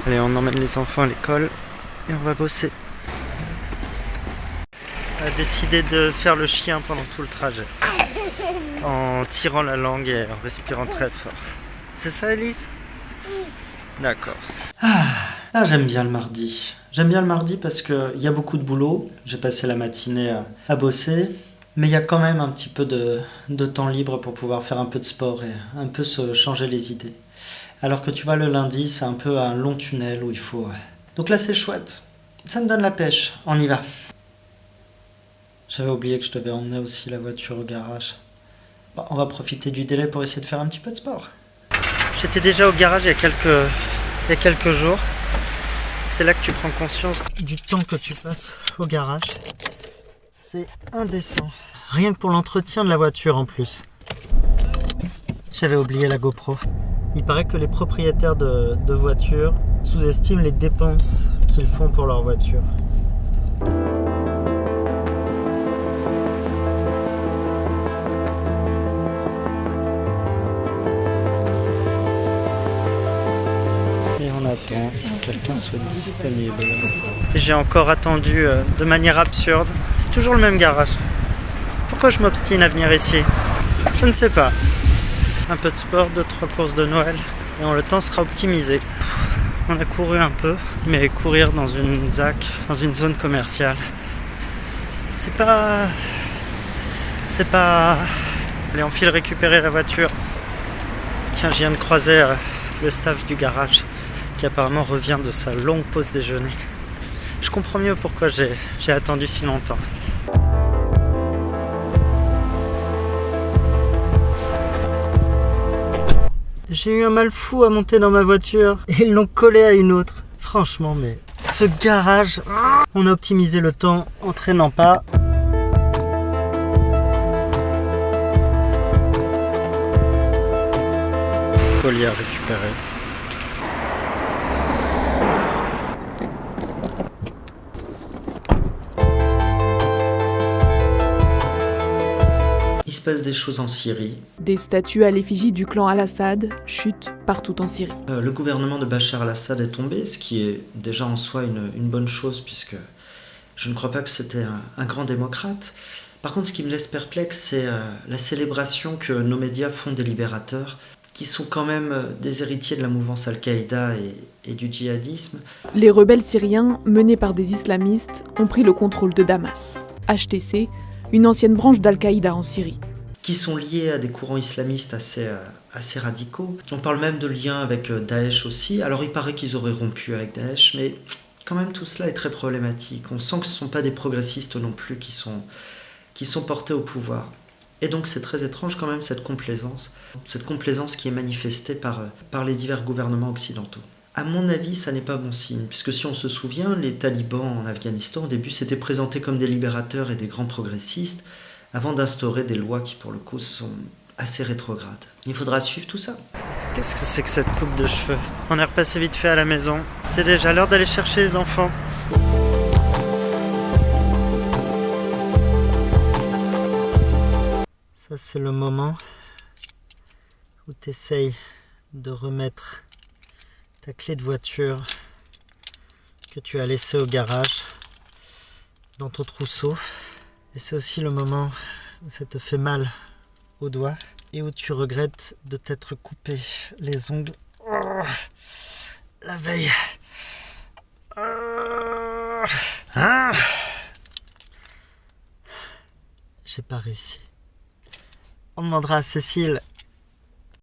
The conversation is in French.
Allez, on emmène les enfants à l'école et on va bosser. On a décidé de faire le chien pendant tout le trajet. En tirant la langue et en respirant très fort. C'est ça, Elise? D'accord. J'aime bien le mardi. J'aime bien le mardi parce qu'il y a beaucoup de boulot. J'ai passé la matinée à bosser. Mais il y a quand même un petit peu de temps libre pour pouvoir faire un peu de sport et un peu se changer les idées. Alors que tu vois, le lundi, c'est un peu un long tunnel où il faut... Donc là, c'est chouette. Ça me donne la pêche. On y va. J'avais oublié que je devais emmener aussi la voiture au garage. Bon, on va profiter du délai pour essayer de faire un petit peu de sport. J'étais déjà au garage il y a quelques jours. C'est là que tu prends conscience du temps que tu passes au garage. C'est indécent. Rien que pour l'entretien de la voiture en plus. J'avais oublié la GoPro. Il paraît que les propriétaires de voitures sous-estiment les dépenses qu'ils font pour leur voiture. Et on attend que quelqu'un soit disponible. J'ai encore attendu de manière absurde. C'est toujours le même garage. Pourquoi je m'obstine à venir ici? Je ne sais pas. Un peu de sport, 2-3 courses de Noël et le temps sera optimisé. On a couru un peu, mais courir dans une ZAC, dans une zone commerciale, c'est pas... Allez, on file récupérer la voiture. Tiens, je viens de croiser le staff du garage qui apparemment revient de sa longue pause déjeuner. Je comprends mieux pourquoi j'ai attendu si longtemps. J'ai eu un mal fou à monter dans ma voiture et ils l'ont collé à une autre. Franchement, mais ce garage, on a optimisé le temps en traînant pas. Colis à récupérer. Il se passe des choses en Syrie. Des statues à l'effigie du clan Al-Assad chutent partout en Syrie. Le gouvernement de Bachar al-Assad est tombé, ce qui est déjà en soi une bonne chose, puisque je ne crois pas que c'était un grand démocrate. Par contre, ce qui me laisse perplexe, c'est la célébration que nos médias font des libérateurs, qui sont quand même des héritiers de la mouvance Al-Qaïda et du djihadisme. Les rebelles syriens, menés par des islamistes, ont pris le contrôle de Damas, HTC, une ancienne branche d'Al-Qaïda en Syrie. Qui sont liés à des courants islamistes assez radicaux. On parle même de liens avec Daesh aussi. Alors il paraît qu'ils auraient rompu avec Daesh, mais quand même tout cela est très problématique. On sent que ce ne sont pas des progressistes non plus qui sont portés au pouvoir. Et donc c'est très étrange quand même cette complaisance qui est manifestée par les divers gouvernements occidentaux. À mon avis, ça n'est pas bon signe, puisque si on se souvient, les talibans en Afghanistan, au début, s'étaient présentés comme des libérateurs et des grands progressistes, avant d'instaurer des lois qui, pour le coup, sont assez rétrogrades. Il faudra suivre tout ça. Qu'est-ce que c'est que cette coupe de cheveux? On est repassé vite fait à la maison. C'est déjà l'heure d'aller chercher les enfants. Ça, c'est le moment où tu essayes de remettre ta clé de voiture que tu as laissée au garage dans ton trousseau. Et c'est aussi le moment où ça te fait mal aux doigts et où tu regrettes de t'être coupé les ongles la veille. J'ai pas réussi. On demandera à Cécile